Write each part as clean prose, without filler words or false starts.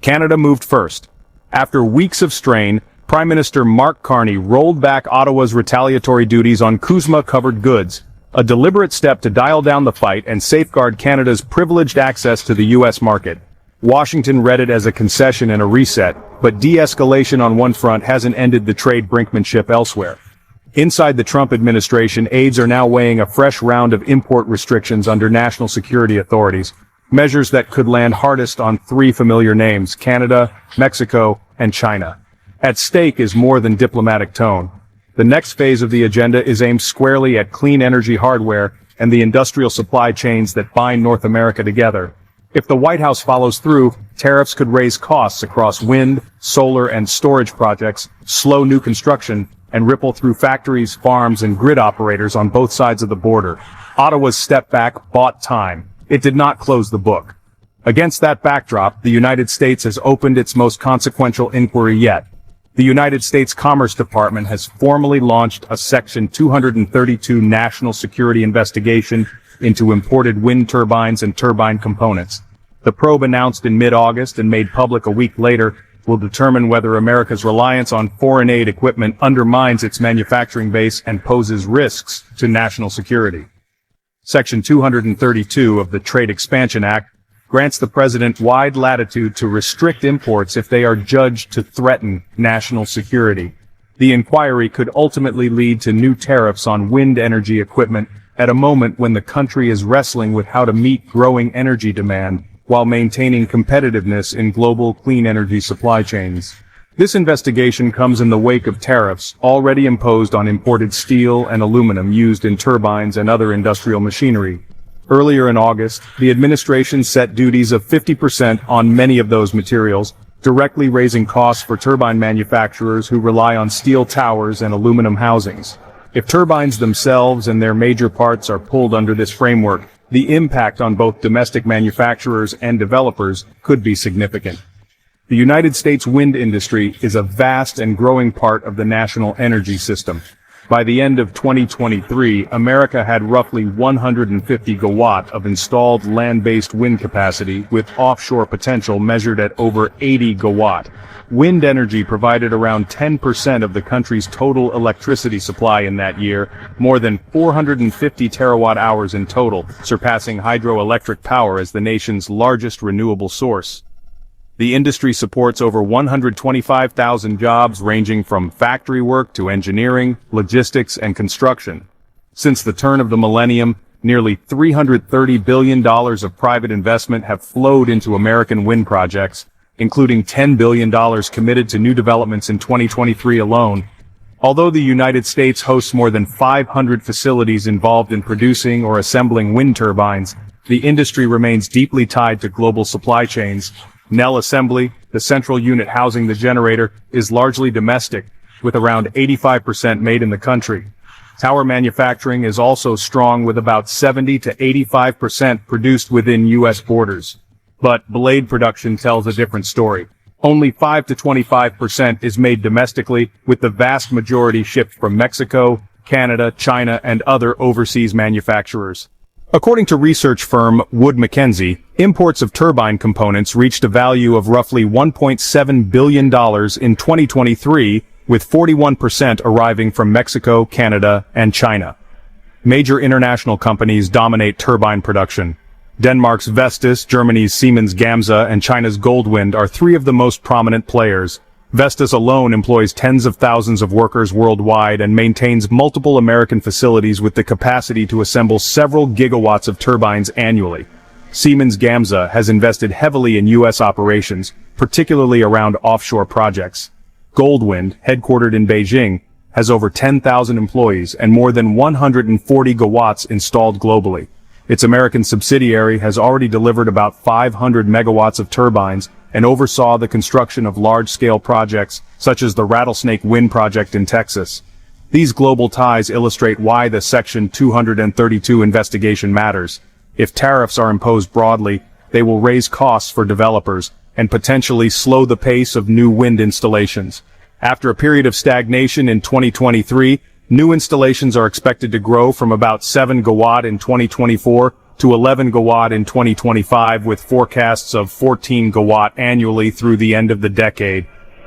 Canada moved first. After weeks of strain, Prime Minister Mark Carney rolled back Ottawa's retaliatory duties on CUSMA-covered goods, a deliberate step to dial down the fight and safeguard Canada's privileged access to the U.S. market. Washington read it as a concession and a reset, but de-escalation on one front hasn't ended the trade brinkmanship elsewhere. Inside the Trump administration, aides are now weighing a fresh round of import restrictions under national security authorities, measures that could land hardest on three familiar names: Canada, Mexico, and China. At stake is more than diplomatic tone. The next phase of the agenda is aimed squarely at clean energy hardware and the industrial supply chains that bind North America together. If the White House follows through, tariffs could raise costs across wind, solar, and storage projects, slow new construction, and ripple through factories, farms, and grid operators on both sides of the border. Ottawa's step back bought time. It did not close the book. Against that backdrop, the United States has opened its most consequential inquiry yet. The United States Commerce Department has formally launched a Section 232 national security investigation into imported wind turbines and turbine components. The probe, announced in mid-August and made public a week later, will determine whether America's reliance on foreign aid equipment undermines its manufacturing base and poses risks to national security. Section 232 of the Trade Expansion Act grants the president wide latitude to restrict imports if they are judged to threaten national security. The inquiry could ultimately lead to new tariffs on wind energy equipment at a moment when the country is wrestling with how to meet growing energy demand while maintaining competitiveness in global clean energy supply chains. This investigation comes in the wake of tariffs already imposed on imported steel and aluminum used in turbines and other industrial machinery. Earlier in August, the administration set duties of 50% on many of those materials, directly raising costs for turbine manufacturers who rely on steel towers and aluminum housings. If turbines themselves and their major parts are pulled under this framework, the impact on both domestic manufacturers and developers could be significant. The United States wind industry is a vast and growing part of the national energy system. By the end of 2023, America had roughly 150 gigawatt of installed land-based wind capacity, with offshore potential measured at over 80 gigawatt. Wind energy provided around 10% of the country's total electricity supply in that year, more than 450 terawatt-hours in total, surpassing hydroelectric power as the nation's largest renewable source. The industry supports over 125,000 jobs ranging from factory work to engineering, logistics, and construction. Since the turn of the millennium, nearly $330 billion of private investment have flowed into American wind projects, including $10 billion committed to new developments in 2023 alone. Although the United States hosts more than 500 facilities involved in producing or assembling wind turbines, the industry remains deeply tied to global supply chains. Nell Assembly, the central unit housing the generator, is largely domestic, with around 85% made in the country. Tower manufacturing is also strong, with about 70 to 85% produced within U.S. borders. But blade production tells a different story. Only 5 to 25% is made domestically, with the vast majority shipped from Mexico, Canada, China, and other overseas manufacturers. According to research firm Wood Mackenzie, imports of turbine components reached a value of roughly $1.7 billion in 2023, with 41% arriving from Mexico, Canada, and China. Major international companies dominate turbine production. Denmark's Vestas, Germany's Siemens Gamsa, and China's Goldwind are three of the most prominent players. Vestas alone employs tens of thousands of workers worldwide and maintains multiple American facilities with the capacity to assemble several gigawatts of turbines annually. Siemens Gamsa has invested heavily in U.S. operations, particularly around offshore projects. Goldwind, headquartered in Beijing, has over 10,000 employees and more than 140 gigawatts installed globally. Its American subsidiary has already delivered about 500 megawatts of turbines and oversaw the construction of large-scale projects, such as the Rattlesnake Wind Project in Texas. These global ties illustrate why the Section 232 investigation matters. If tariffs are imposed broadly, they will raise costs for developers and potentially slow the pace of new wind installations. After a period of stagnation in 2023, new installations are expected to grow from about 7 gigawatt in 2024 to 11 GW in 2025 with forecasts of 14 GW annually through the end of the decade.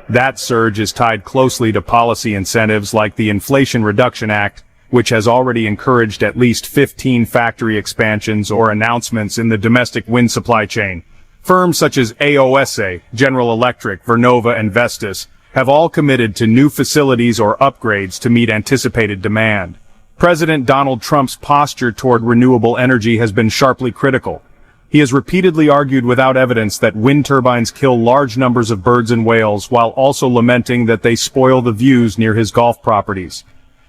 That surge is tied closely to policy incentives like the Inflation Reduction Act, which has already encouraged at least 15 factory expansions or announcements in the domestic wind supply chain. Firms such as AOSA, General Electric, Vernova, and Vestas have all committed to new facilities or upgrades to meet anticipated demand. President Donald Trump's posture toward renewable energy has been sharply critical. He has repeatedly argued without evidence that wind turbines kill large numbers of birds and whales, while also lamenting that they spoil the views near his golf properties.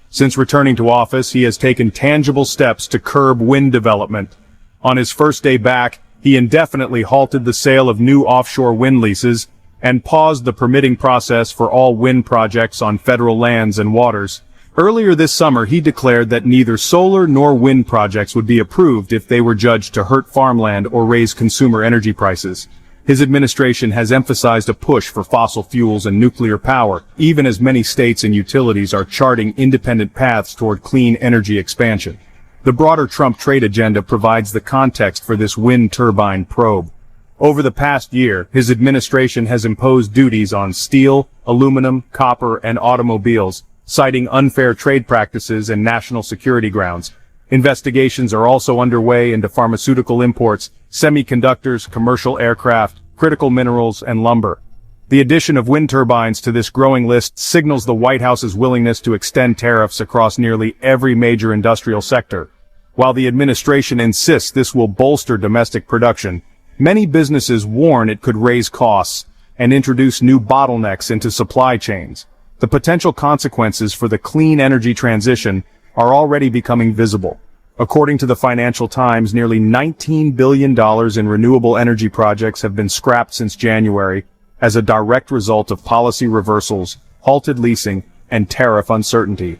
Since returning to office, he has taken tangible steps to curb wind development. On his first day back, he indefinitely halted the sale of new offshore wind leases and paused the permitting process for all wind projects on federal lands and waters. Earlier this summer, he declared that neither solar nor wind projects would be approved if they were judged to hurt farmland or raise consumer energy prices. His administration has emphasized a push for fossil fuels and nuclear power, even as many states and utilities are charting independent paths toward clean energy expansion. The broader Trump trade agenda provides the context for this wind turbine probe. Over the past year, his administration has imposed duties on steel, aluminum, copper, and automobiles, citing unfair trade practices and national security grounds. Investigations are also underway into pharmaceutical imports, semiconductors, commercial aircraft, critical minerals, and lumber. The addition of wind turbines to this growing list signals the White House's willingness to extend tariffs across nearly every major industrial sector. While the administration insists this will bolster domestic production, many businesses warn it could raise costs and introduce new bottlenecks into supply chains. The potential consequences for the clean energy transition are already becoming visible. According to the Financial Times, nearly $19 billion in renewable energy projects have been scrapped since January as a direct result of policy reversals, halted leasing, and tariff uncertainty.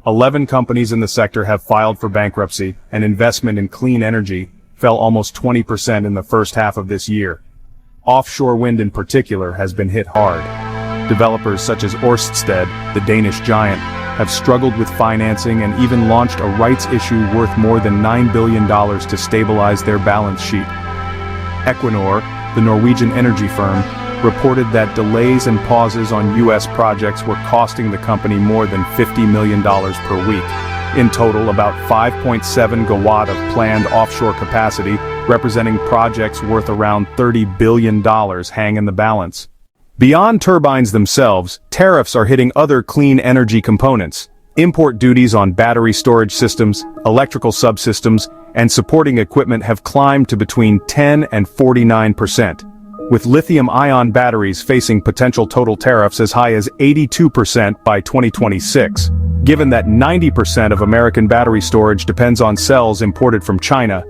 11 companies in the sector have filed for bankruptcy, and investment in clean energy fell almost 20% in the first half of this year. Offshore wind in particular has been hit hard. Developers such as Ørsted, the Danish giant, have struggled with financing and even launched a rights issue worth more than $9 billion to stabilize their balance sheet. Equinor, the Norwegian energy firm, reported that delays and pauses on U.S. projects were costing the company more than $50 million per week. In total, about 5.7 GW of planned offshore capacity, representing projects worth around $30 billion, hang in the balance. Beyond turbines themselves, tariffs are hitting other clean energy components. Import duties on battery storage systems, electrical subsystems, and supporting equipment have climbed to between 10 and 49%, with lithium-ion batteries facing potential total tariffs as high as 82% by 2026. Given that 90% of American battery storage depends on cells imported from China,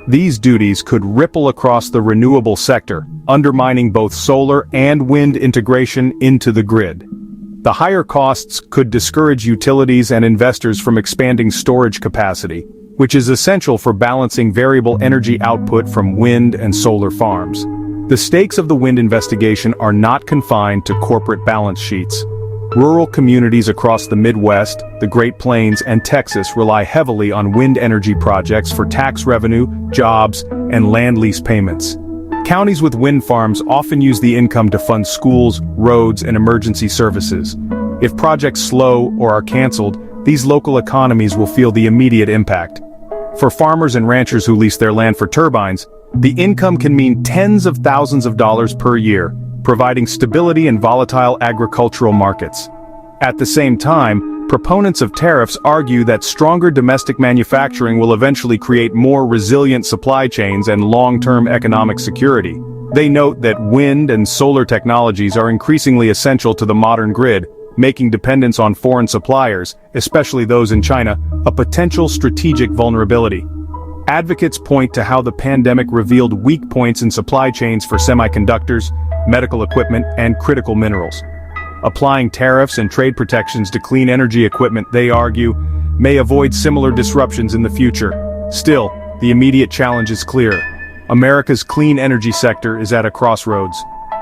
these duties could ripple across the renewable sector, undermining both solar and wind integration into the grid. The higher costs could discourage utilities and investors from expanding storage capacity, which is essential for balancing variable energy output from wind and solar farms. The stakes of the wind investigation are not confined to corporate balance sheets. Rural communities across the Midwest, the Great Plains, and Texas rely heavily on wind energy projects for tax revenue, jobs, and land lease payments. Counties with wind farms often use the income to fund schools, roads, and emergency services. If projects slow or are canceled, these local economies will feel the immediate impact. For farmers and ranchers who lease their land for turbines, the income can mean tens of thousands of dollars per year, providing stability in volatile agricultural markets. At the same time, proponents of tariffs argue that stronger domestic manufacturing will eventually create more resilient supply chains and long-term economic security. They note that wind and solar technologies are increasingly essential to the modern grid, making dependence on foreign suppliers, especially those in China, a potential strategic vulnerability. Advocates point to how the pandemic revealed weak points in supply chains for semiconductors, medical equipment, and critical minerals. Applying tariffs and trade protections to clean energy equipment, they argue, may avoid similar disruptions in the future. Still, the immediate challenge is clear. America's clean energy sector is at a crossroads.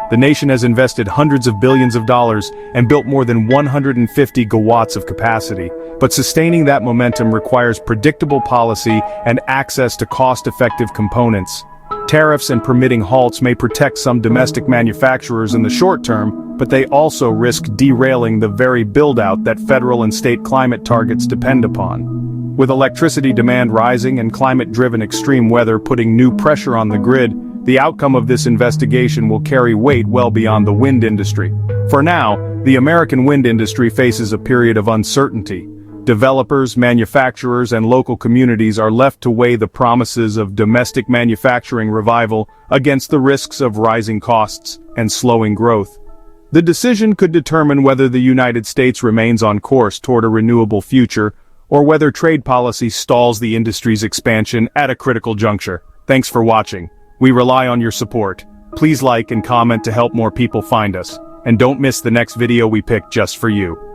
The nation has invested hundreds of billions of dollars and built more than 150 gigawatts of capacity. But sustaining that momentum requires predictable policy and access to cost-effective components. Tariffs and permitting halts may protect some domestic manufacturers in the short term, but they also risk derailing the very build-out that federal and state climate targets depend upon. With electricity demand rising and climate-driven extreme weather putting new pressure on the grid, the outcome of this investigation will carry weight well beyond the wind industry. For now, the American wind industry faces a period of uncertainty. Developers, manufacturers, and local communities are left to weigh the promises of domestic manufacturing revival against the risks of rising costs and slowing growth. The decision could determine whether the United States remains on course toward a renewable future, or whether trade policy stalls the industry's expansion at a critical juncture. Thanks for watching. We rely on your support. Please like and comment to help more people find us. And don't miss the next video we picked just for you.